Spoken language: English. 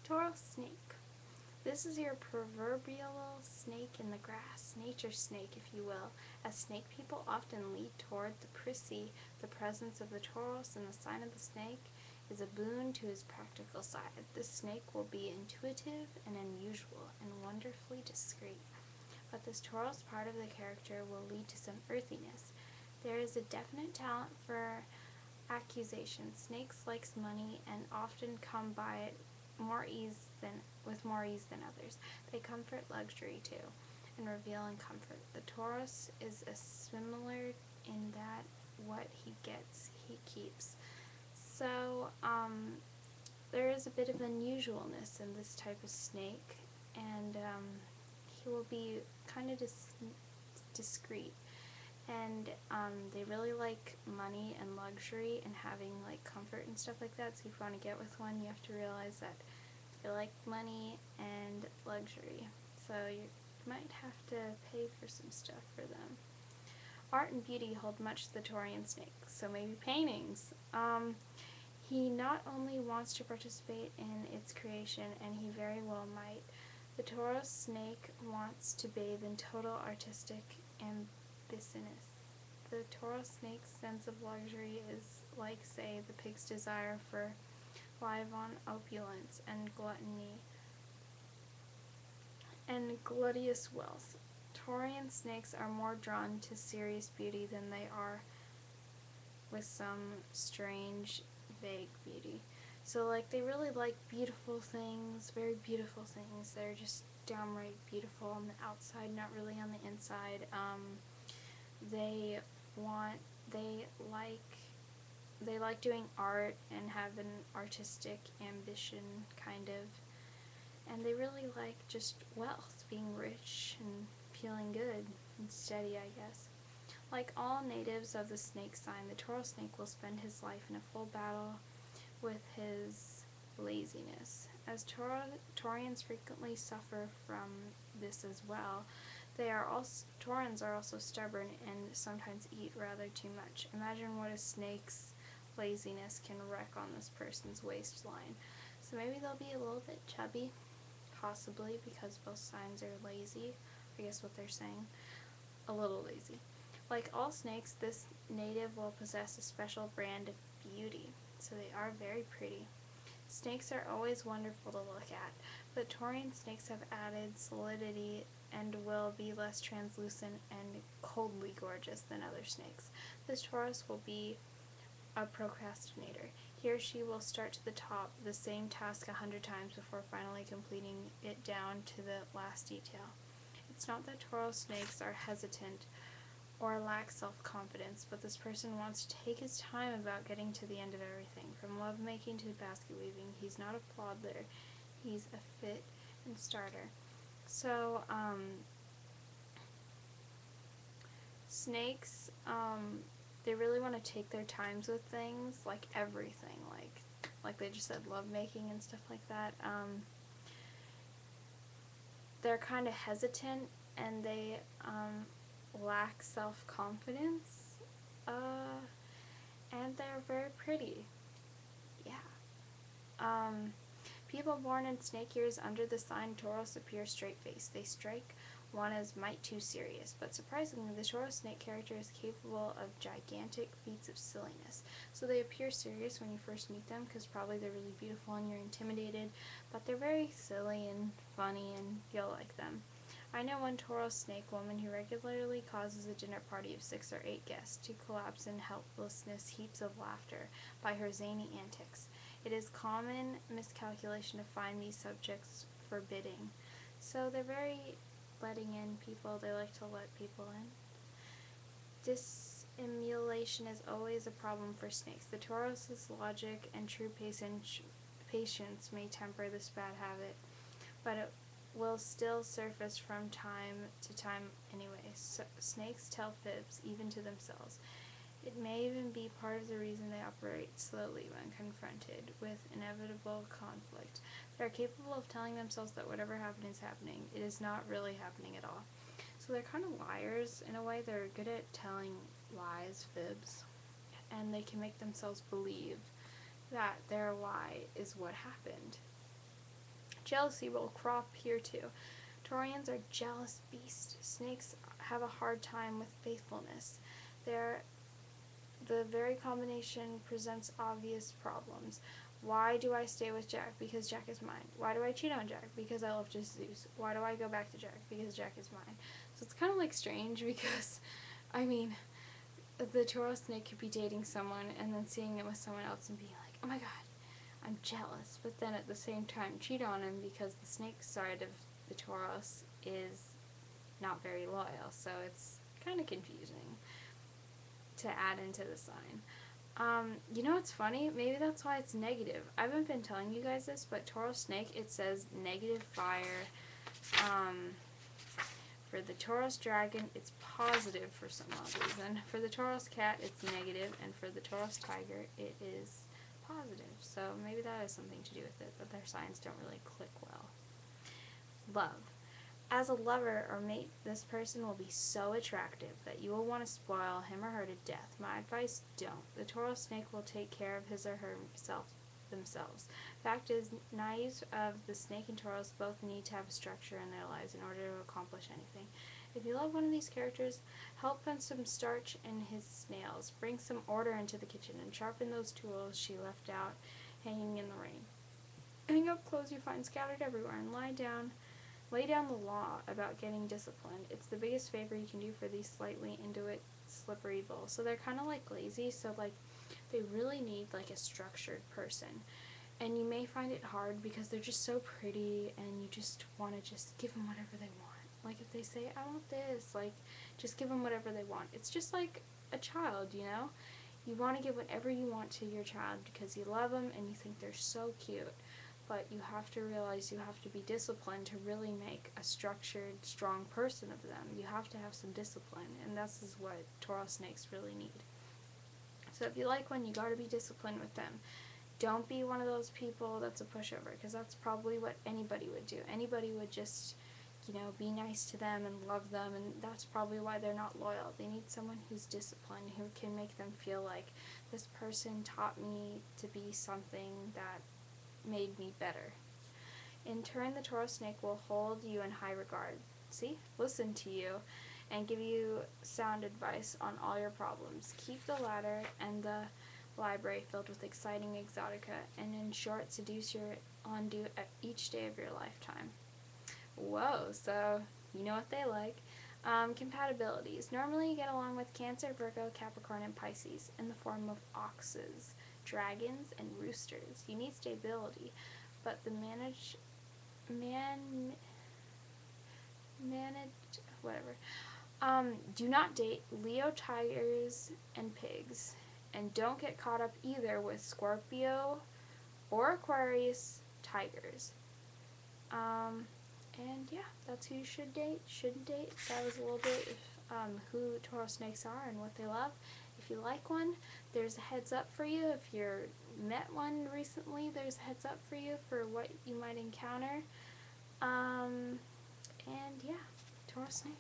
Taurus Snake. This is your proverbial snake in the grass, nature snake if you will, as snake people often lead toward the prissy. The presence of the Taurus in the sign of the snake is a boon to his practical side. This snake will be intuitive and unusual and wonderfully discreet. But this Taurus part of the character will lead to some earthiness. There is a definite talent for accusation. Snakes likes money and often come by it with more ease than others. They comfort luxury too, and reveal in comfort. The Taurus is similar in that what he gets, he keeps. So, there is a bit of unusualness in this type of snake, and he will be kind of discreet. And they really like money and luxury and having like comfort and stuff like that. So if you want to get with one, you have to realize that they like money and luxury. So you might have to pay for some stuff for them. Art and beauty hold much to the Taurian snake, so maybe paintings. He not only wants to participate in its creation, and he very well might. The Taurus snake wants to bathe in total artistic ambitiousness. The Taurus snake's sense of luxury is like, say, the pig's desire for live on opulence and gluttony and gluttious wealth. Taurian snakes are more drawn to serious beauty than they are with some strange, vague beauty. So, like, they really like beautiful things, very beautiful things. They're just downright beautiful on the outside, not really on the inside. They like doing art and have an artistic ambition, kind of. And they really like just wealth, being rich and feeling good and steady, I guess. Like all natives of the snake sign, the Taurus snake will spend his life in a full battle with his laziness. As Taurians frequently suffer from this as well, Taurans are also stubborn and sometimes eat rather too much. Imagine what a snake's laziness can wreak on this person's waistline. So maybe they'll be a little bit chubby, possibly, because both signs are lazy. I guess what they're saying. A little lazy. Like all snakes, this native will possess a special brand of beauty, so they are very pretty. Snakes are always wonderful to look at, but Taurian snakes have added solidity and will be less translucent and coldly gorgeous than other snakes. This Taurus will be a procrastinator. He or she will start to the top, the same task 100 times before finally completing it down to the last detail. It's not that Taurus snakes are hesitant or lack self-confidence, but this person wants to take his time about getting to the end of everything. From lovemaking to basket weaving, he's not a plodder. He's a fit and starter. So, snakes, they really want to take their times with things, like everything, like they just said, lovemaking and stuff like that. They're kind of hesitant, and they lack self-confidence, and they're very pretty. Yeah. People born in snake years under the sign Taurus appear straight-faced. They strike one as might too serious, but surprisingly, the Taurus snake character is capable of gigantic feats of silliness. So they appear serious when you first meet them, because probably they're really beautiful and you're intimidated, but they're very silly and funny, and you'll like them. I know one Taurus snake woman who regularly causes a dinner party of 6 or 8 guests to collapse in helplessness, heaps of laughter, by her zany antics. It is common miscalculation to find these subjects forbidding. So they're very letting in people. They like to let people in. Dissimulation is always a problem for snakes. The Taurus's logic and true patience may temper this bad habit, but it will still surface from time to time anyway. So snakes tell fibs, even to themselves. It may even be part of the reason they operate slowly when confronted with inevitable conflict. They are capable of telling themselves that whatever happening is happening. It is not really happening at all. So they're kind of liars in a way. They're good at telling lies, fibs, and they can make themselves believe that their lie is what happened. Jealousy will crop here too. Taurians are jealous beasts. Snakes have a hard time with faithfulness. The very combination presents obvious problems. Why do I stay with Jack? Because Jack is mine. Why do I cheat on Jack? Because I love Jesus. Why do I go back to Jack? Because Jack is mine. So it's kind of like strange because, I mean, the Taurus snake could be dating someone and then seeing them with someone else and being like, oh my god, I'm jealous. But then at the same time cheat on him because the snake side of the Taurus is not very loyal. So it's kind of confusing to add into the sign. You know what's funny? Maybe that's why it's negative. I haven't been telling you guys this, but Taurus snake, it says negative fire. For the Taurus dragon, it's positive for some odd reason. For the Taurus cat, it's negative, and for the Taurus tiger, it is positive. So maybe that has something to do with it, but their signs don't really click well. Love. As a lover or mate, this person will be so attractive that you will want to spoil him or her to death. My advice, don't. The Taurus snake will take care of his or herself themselves. Fact is, naives of the snake and Taurus both need to have a structure in their lives in order to accomplish anything. If you love one of these characters, help put some starch in his nails. Bring some order into the kitchen and sharpen those tools she left out hanging in the rain. Hang up clothes you find scattered everywhere and lay down the law about getting disciplined. It's the biggest favor you can do for these slightly into it slippery bulls. So they're kind of like lazy, so like they really need like a structured person. And you may find it hard because they're just so pretty and you just want to just give them whatever they want. Like if they say, I want this, like just give them whatever they want. It's just like a child, you know? You want to give whatever you want to your child because you love them and you think they're so cute. But you have to realize you have to be disciplined to really make a structured, strong person of them. You have to have some discipline, and this is what Taurus snakes really need. So if you like one, you got to be disciplined with them. Don't be one of those people that's a pushover, because that's probably what anybody would do. Anybody would just, you know, be nice to them and love them, and that's probably why they're not loyal. They need someone who's disciplined, who can make them feel like this person taught me to be something that made me better. In turn, the Taurus snake will hold you in high regard. Listen to you and give you sound advice on all your problems. Keep the ladder and the library filled with exciting exotica, and in short, seduce your on-do at each day of your lifetime. Whoa, so you know what they like. Compatibilities. Normally you get along with Cancer, Virgo, Capricorn, and Pisces in the form of oxes, dragons, and roosters. You need stability, but the do not date Leo, tigers, and pigs, and don't get caught up either with Scorpio or Aquarius tigers. And yeah, that's who you should date, shouldn't date. That was a little bit of who Taurus snakes are and what they love. If you like one, there's a heads up for you. If you're met one recently, there's a heads up for you for what you might encounter. And yeah, Taurus snake.